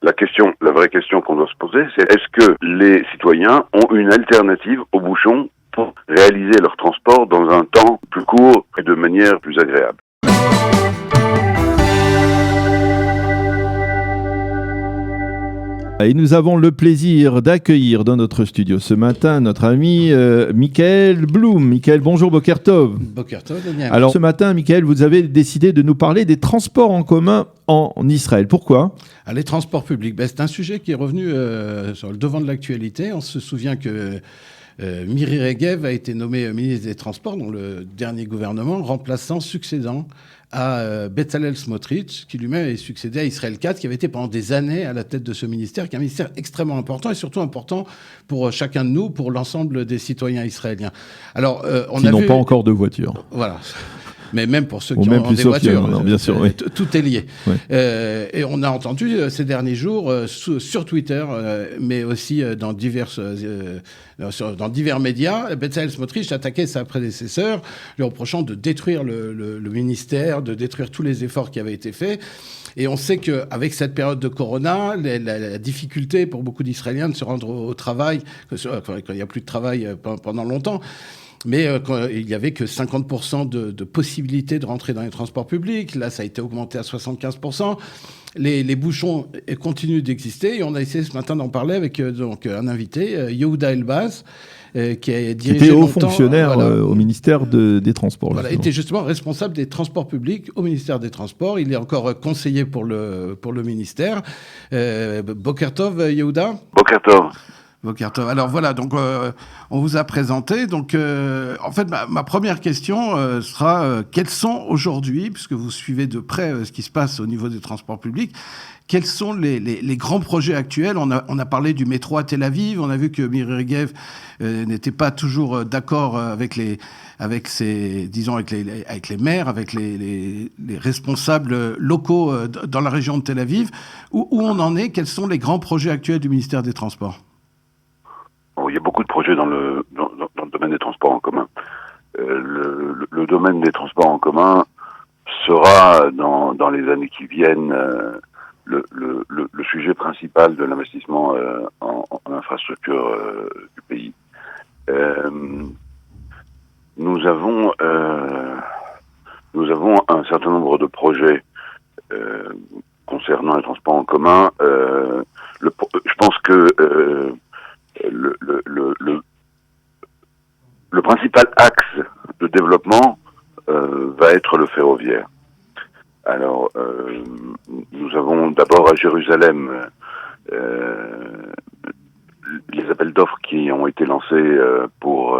La vraie question qu'on doit se poser, c'est est-ce que les citoyens ont une alternative aux bouchons pour réaliser leur transport dans un temps plus court et de manière plus agréable? Et nous avons le plaisir d'accueillir dans notre studio ce matin notre ami Michael Blum. Michael, bonjour, Boker Tov. Boker Tov, Daniel. Alors ce matin, Michael, vous avez décidé de nous parler des transports en commun en Israël. Pourquoi ? Les transports publics, c'est un sujet qui est revenu sur le devant de l'actualité. On se souvient que Miri Regev a été nommé ministre des Transports dans le dernier gouvernement, succédant à Bezalel Smotrich, qui lui-même avait succédé à Israël Katz, qui avait été pendant des années à la tête de ce ministère, qui est un ministère extrêmement important et surtout important pour chacun de nous, pour l'ensemble des citoyens israéliens. Alors, qui n'ont pas encore de voiture. Voilà. Mais même pour ceux qui ont des voitures, bien sûr, oui. Tout est lié. Oui. Et on a entendu ces derniers jours sur Twitter, mais aussi dans divers médias, Bezalel Smotrich attaquait sa prédécesseur, lui reprochant de détruire le ministère, de détruire tous les efforts qui avaient été faits. Et on sait qu'avec cette période de Corona, la difficulté pour beaucoup d'Israéliens de se rendre au travail, quand il n'y a plus de travail pendant longtemps, mais il n'y avait que 50% de possibilités de rentrer dans les transports publics. Là, ça a été augmenté à 75%. Les bouchons continuent d'exister. Et on a essayé ce matin d'en parler avec un invité, Yehuda Elbaz, qui était haut fonctionnaire au ministère des Transports. Voilà, était justement responsable des transports publics au ministère des Transports. Il est encore conseiller pour le ministère. Boker Tov, Yehuda. Boker Tov. Boker Tov. Alors voilà, donc on vous a présenté. Donc en fait, ma première question sera quels sont aujourd'hui, puisque vous suivez de près ce qui se passe au niveau des transports publics, quels sont les grands projets actuels? On a parlé du métro à Tel Aviv. On a vu que Miri Regev n'était pas toujours d'accord avec les maires, avec les responsables locaux dans la région de Tel Aviv. Où on en est? Quels sont les grands projets actuels du ministère des Transports? Il y a beaucoup de projets dans le domaine des transports en commun. Le domaine des transports en commun sera dans les années qui viennent le sujet principal de l'investissement en infrastructure du pays. Nous avons un certain nombre de projets concernant les transports en commun. Je pense que le principal axe de développement va être le ferroviaire. Alors, nous avons d'abord à Jérusalem les appels d'offres qui ont été lancés pour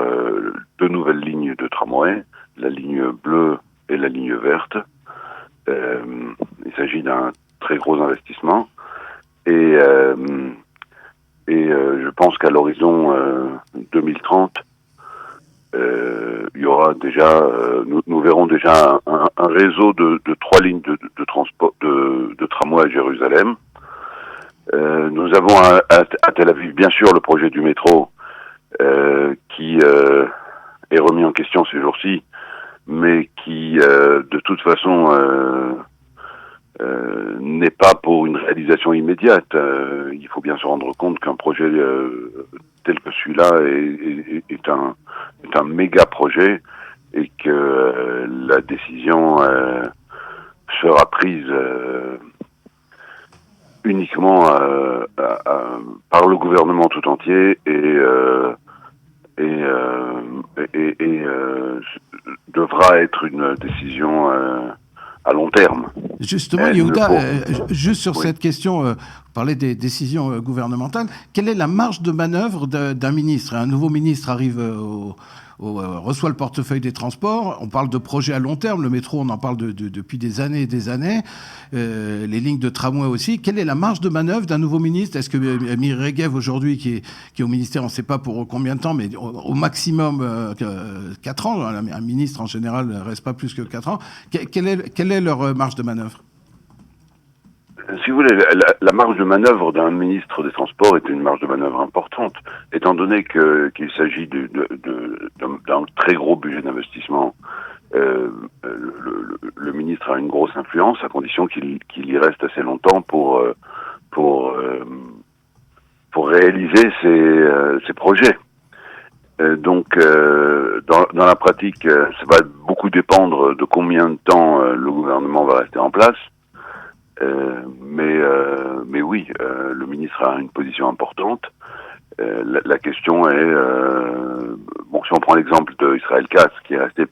deux nouvelles lignes de tramway, la ligne bleue et la ligne verte. Il s'agit d'un très gros investissement et je pense qu'à l'horizon 2030, il y aura déjà, nous verrons déjà un réseau de 3 lignes de transport de tramway à Jérusalem. Nous avons à Tel Aviv, bien sûr, le projet du métro qui est remis en question ces jours-ci, mais qui, de toute façon, n'est pas pour une réalisation immédiate. Il faut bien se rendre compte qu'un projet tel que celui-là est un méga projet et que la décision sera prise uniquement par le gouvernement tout entier et devra être une décision à long terme. Justement, Yehuda, juste sur cette question, vous parlez des décisions gouvernementales. Quelle est la marge de manœuvre d'un ministre? Un nouveau ministre arrive reçoit le portefeuille des transports. On parle de projets à long terme. Le métro, on en parle depuis des années et des années. Les lignes de tramway aussi. Quelle est la marge de manœuvre d'un nouveau ministre? Est-ce que Miri Regev, aujourd'hui, qui est au ministère, on ne sait pas pour combien de temps, mais au maximum 4 ans, un ministre en général ne reste pas plus que 4 ans. Quelle est leur marge de manœuvre? Si vous voulez, la marge de manœuvre d'un ministre des Transports est une marge de manœuvre importante, étant donné qu'il s'agit d'un très gros budget d'investissement. Le ministre a une grosse influence, à condition qu'il y reste assez longtemps pour pour réaliser ces projets. Donc, dans la pratique, ça va beaucoup dépendre de combien de temps le gouvernement va rester en place. Mais oui, le ministre a une position importante. La question est, si on prend l'exemple d'Israël Katz, qui est resté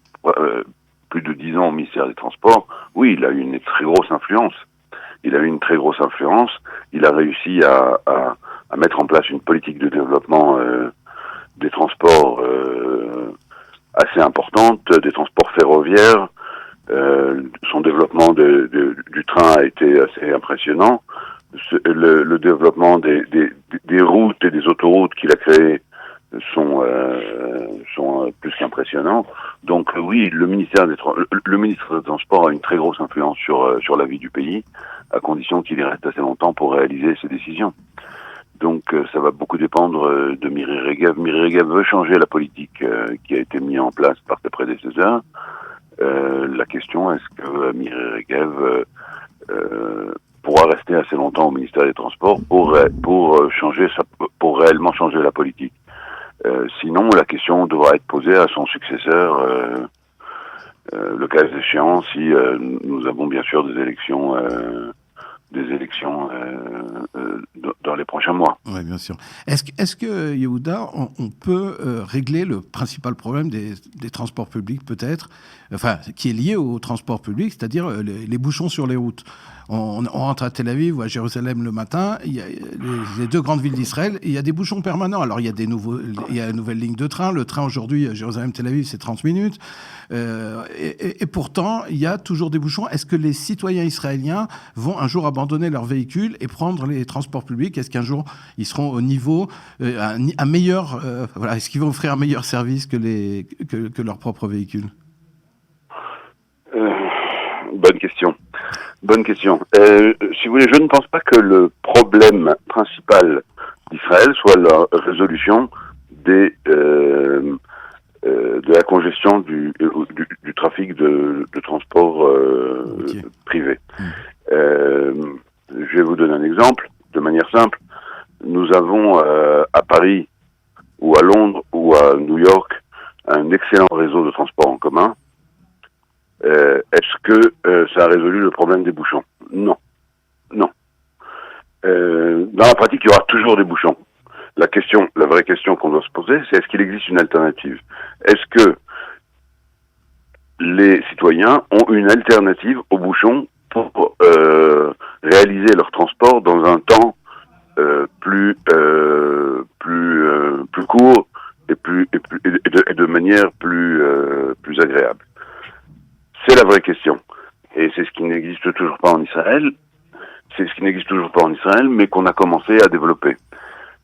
plus de 10 ans au ministère des Transports, oui, il a eu une très grosse influence. Il a réussi à mettre en place une politique de développement des transports assez importante, des transports ferroviaires. Son développement du train a été assez impressionnant. Le développement des routes et des autoroutes qu'il a créées sont plus qu'impressionnants. Donc oui, le ministre des Transports a une très grosse influence sur la vie du pays, à condition qu'il y reste assez longtemps pour réaliser ses décisions. Donc ça va beaucoup dépendre de Miri Regev. Miri Regev veut changer la politique qui a été mise en place par ses prédécesseurs. La question, est-ce que Miri Regev pourra rester assez longtemps au ministère des Transports pour réellement changer la politique? Sinon, la question devra être posée à son successeur, le cas échéant, si nous avons bien sûr des élections dans les prochains mois. Oui, bien sûr. Est-ce que Yehuda, on peut régler le principal problème des transports publics, peut-être, qui est lié au transport public, c'est-à-dire les bouchons sur les routes? On rentre à Tel Aviv ou à Jérusalem le matin, il y a les deux grandes villes d'Israël, et il y a des bouchons permanents. Alors, il y a une nouvelle ligne de train. Le train, aujourd'hui, Jérusalem-Tel Aviv, c'est 30 minutes. Et pourtant, il y a toujours des bouchons. Est-ce que les citoyens israéliens vont un jour abandonner leur véhicule et prendre les transports publics? Est-ce qu'un jour, ils seront au niveau, un meilleur... est-ce qu'ils vont offrir un meilleur service que leur propre véhicule? Bonne question. Si vous voulez, je ne pense pas que le problème principal d'Israël soit la résolution de la congestion du trafic de transport privé. Je vais vous donner un exemple, de manière simple. Nous avons à Paris, ou à Londres, ou à New York, un excellent réseau de transport en commun. Est-ce que ça a résolu le problème des bouchons? Non. Dans la pratique, il y aura toujours des bouchons. La vraie question qu'on doit se poser, c'est est-ce qu'il existe une alternative? Est-ce que les citoyens ont une alternative aux bouchons pour réaliser leur transport dans un temps plus court et de manière plus agréable? C'est la vraie question. Et c'est ce qui n'existe toujours pas en Israël. Mais qu'on a commencé à développer.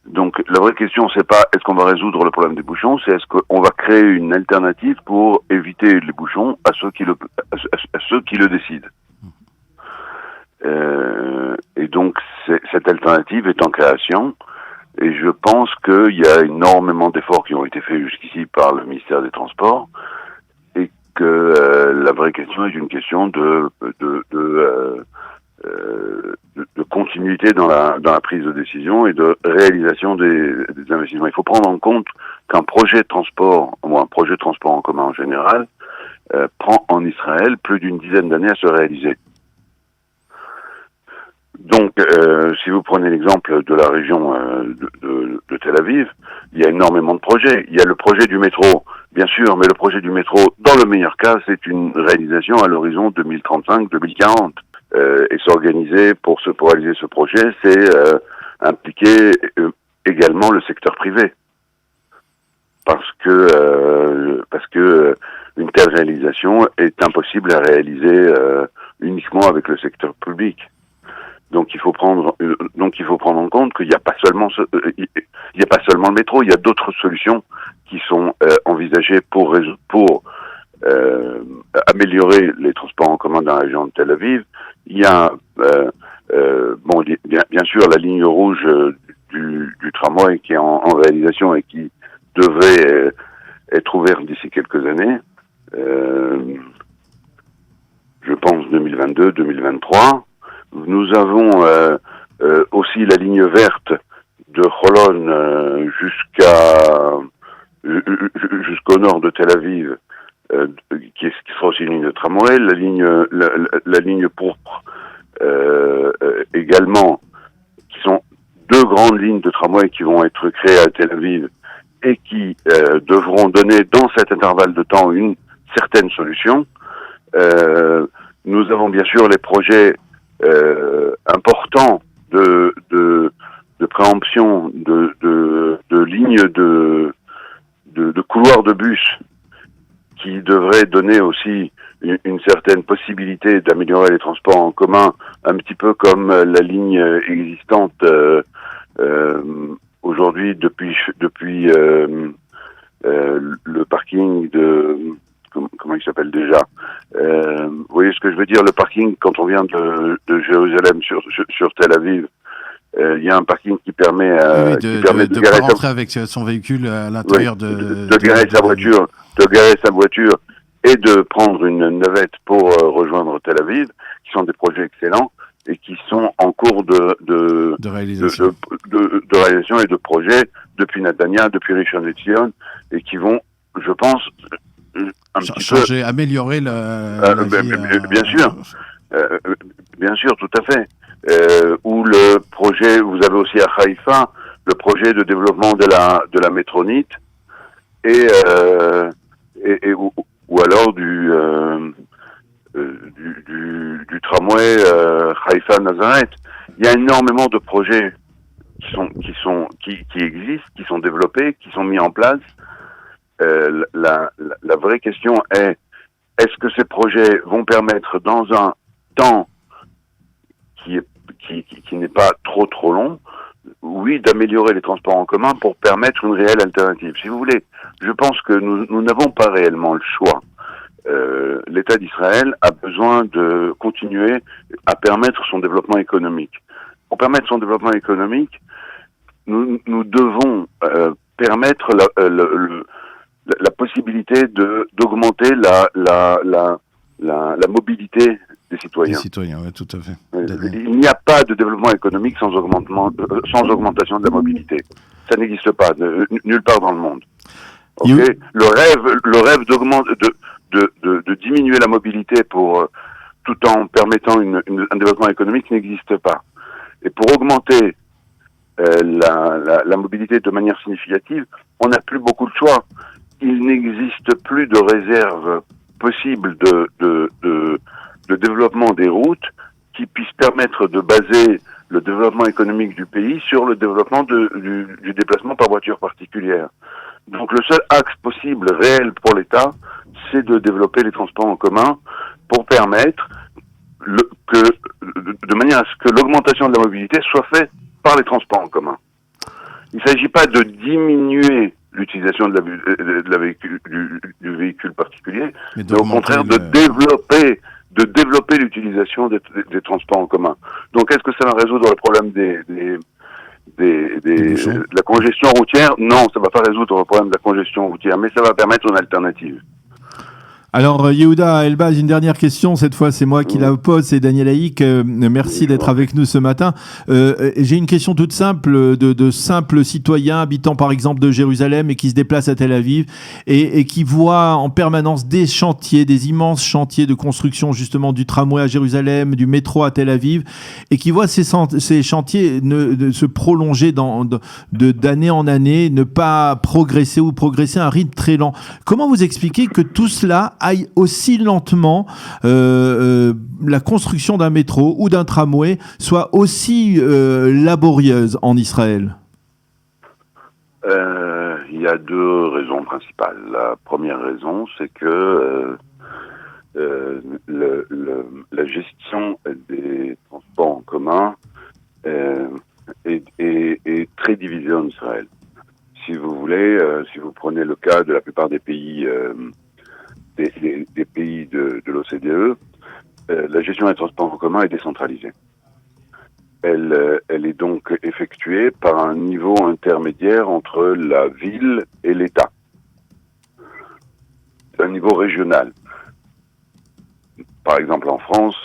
Donc, la vraie question, c'est pas est-ce qu'on va résoudre le problème des bouchons, c'est est-ce qu'on va créer une alternative pour éviter les bouchons à ceux qui le décident. Et donc, cette alternative est en création. Et je pense qu'il y a énormément d'efforts qui ont été faits jusqu'ici par le ministère des Transports. Que la vraie question est une question de continuité dans la prise de décision et de réalisation des investissements. Il faut prendre en compte qu'un projet de transport, ou un projet de transport en commun en général, prend en Israël plus d'une dizaine d'années à se réaliser. Donc, si vous prenez l'exemple de la région de Tel Aviv, il y a énormément de projets. Il y a le projet du métro, bien sûr, mais le projet du métro, dans le meilleur cas, c'est une réalisation à l'horizon 2035-2040. Et s'organiser pour réaliser ce projet, c'est impliquer également le secteur privé. Parce que une telle réalisation est impossible à réaliser uniquement avec le secteur public. Donc il faut prendre en compte qu'il n'y a pas seulement le métro, il y a d'autres solutions qui sont envisagées pour améliorer les transports en commun dans la région de Tel Aviv. Il y a bien sûr la ligne rouge du tramway qui est en réalisation et qui devrait être ouverte d'ici quelques années. Je pense 2022, 2023. Nous avons aussi la ligne verte de Holon jusqu'au nord de Tel Aviv, qui sera aussi une ligne de tramway, la ligne pourpre également, qui sont deux grandes lignes de tramway qui vont être créées à Tel Aviv et qui devront donner dans cet intervalle de temps une certaine solution. Nous avons bien sûr les projets importants de préemption de lignes de couloirs de bus qui devraient donner aussi une certaine possibilité d'améliorer les transports en commun, un petit peu comme la ligne existante aujourd'hui depuis le parking de comment il s'appelle déjà, vous voyez ce que je veux dire, le parking quand on vient de Jérusalem sur Tel Aviv, il y a un parking qui permet de garer rentrer avec son véhicule à l'intérieur de garer sa voiture et de prendre une navette pour rejoindre Tel Aviv, qui sont des projets excellents et qui sont en cours de réalisation et de projet depuis Netanya, depuis Rishon LeZion, et qui vont, je pense, changer, améliorer la vie, bien sûr, tout à fait. Ou le projet, vous avez aussi à Haïfa le projet de développement de la métronite ou alors du tramway Haïfa-Nazareth. Il y a énormément de projets qui existent, qui sont développés, qui sont mis en place. La vraie question est-ce que ces projets vont permettre dans un temps qui n'est pas trop long, oui, d'améliorer les transports en commun pour permettre une réelle alternative. Si vous voulez, je pense que nous n'avons pas réellement le choix. L'État d'Israël a besoin de continuer à permettre son développement économique. Pour permettre son développement économique, nous devons permettre la possibilité d'augmenter la mobilité des citoyens. Des citoyens, oui, tout à fait. Il n'y a pas de développement économique sans augmentation de la mobilité. Ça n'existe pas nulle part dans le monde. Okay. Le rêve de diminuer la mobilité tout en permettant un développement économique n'existe pas. Et pour augmenter la mobilité de manière significative, on n'a plus beaucoup de choix. Il n'existe plus de réserve possible de développement des routes qui puissent permettre de baser le développement économique du pays sur le développement du déplacement par voiture particulière. Donc le seul axe possible réel pour l'État, c'est de développer les transports en commun pour permettre de manière à ce que l'augmentation de la mobilité soit faite par les transports en commun. Il ne s'agit pas de diminuer l'utilisation du véhicule particulier, mais au contraire de développer l'utilisation des transports en commun. Donc est-ce que ça va résoudre le problème de la congestion routière? Non, ça ne va pas résoudre le problème de la congestion routière, mais ça va permettre une alternative. Alors, Yehuda Elbaz, une dernière question. Cette fois, c'est moi qui la pose. C'est Daniel Haïk. Merci d'être avec nous ce matin. J'ai une question toute simple de simples citoyens habitant, par exemple, de Jérusalem et qui se déplacent à Tel Aviv et qui voient en permanence des chantiers, des immenses chantiers de construction, justement, du tramway à Jérusalem, du métro à Tel Aviv, et qui voient ces chantiers se prolonger d'année en année, ne pas progresser ou progresser à un rythme très lent. Comment vous expliquez que tout cela aille aussi lentement, la construction d'un métro ou d'un tramway soit aussi laborieuse en Israël? Il y a deux raisons principales. La première raison, c'est que la gestion des transports en commun est très divisée en Israël. Si vous voulez, si vous prenez le cas de la plupart des pays des pays de l'OCDE, la gestion des transports en commun est décentralisée. Elle est donc effectuée par un niveau intermédiaire entre la ville et l'État. C'est un niveau régional. Par exemple, en France,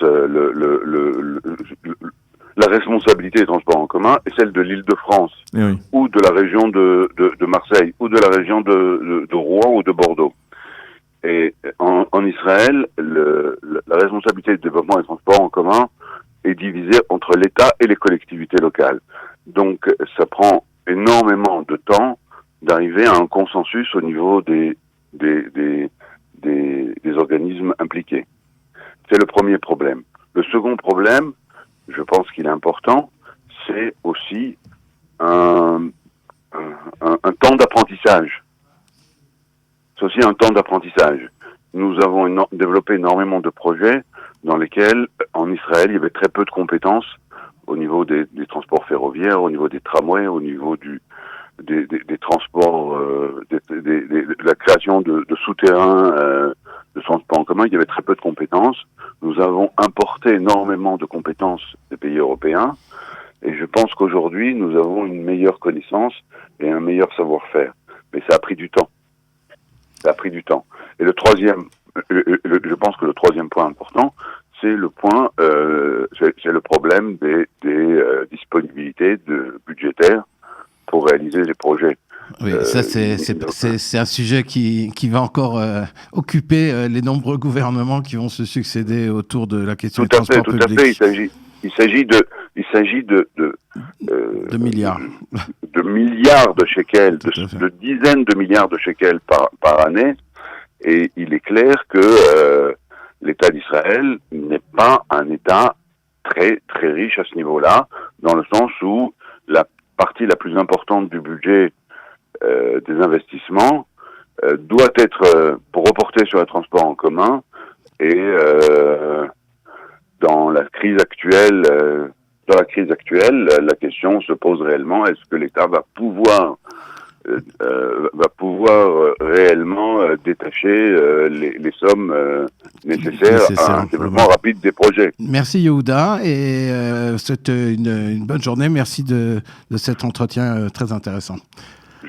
la responsabilité des transports en commun est celle de l'Île-de-France, oui. ou de la région de Marseille, ou de la région de Rouen ou de Bordeaux. Et en Israël, la responsabilité du développement des transports en commun est divisée entre l'État et les collectivités locales. Donc, ça prend énormément de temps d'arriver à un consensus au niveau des organismes impliqués. C'est le premier problème. Le second problème, je pense qu'il est important, c'est aussi un temps d'apprentissage. C'est aussi un temps d'apprentissage. Nous avons développé énormément de projets dans lesquels, en Israël, il y avait très peu de compétences au niveau des transports ferroviaires, au niveau des tramways, au niveau des transports, de la création de souterrains de transports en commun. Il y avait très peu de compétences. Nous avons importé énormément de compétences des pays européens, et je pense qu'aujourd'hui, nous avons une meilleure connaissance et un meilleur savoir-faire. Mais ça a pris du temps. Ça a pris du temps. Et le troisième, je pense que le troisième point important, c'est le point, c'est le problème des disponibilités budgétaires pour réaliser les projets. Oui, ça c'est un sujet qui va encore occuper les nombreux gouvernements qui vont se succéder autour de la question du transport public. Tout à fait. Il s'agit de milliards. De milliards de shekels, de dizaines de milliards de shekels par année. Et il est clair que l'État d'Israël n'est pas un État très très riche à ce niveau-là, dans le sens où la partie la plus importante du budget des investissements doit être pour reporter sur les transports en commun, et dans la crise actuelle, la question se pose réellement: est-ce que l'État va pouvoir réellement détacher les sommes nécessaires à un développement rapide des projets. Merci Yehuda, et c'est une bonne journée. Merci de cet entretien très intéressant.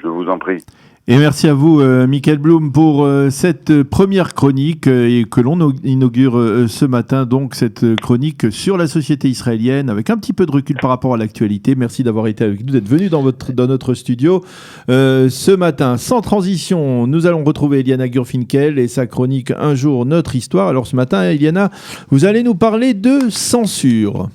Je vous en prie. Et merci à vous, Michael Blum, pour cette première chronique et que l'on inaugure ce matin, donc cette chronique sur la société israélienne avec un petit peu de recul par rapport à l'actualité. Merci d'avoir été avec nous, d'être venu dans notre studio ce matin. Sans transition, nous allons retrouver Eliana Gurfinkel et sa chronique Un jour notre histoire. Alors ce matin, Eliana, vous allez nous parler de censure.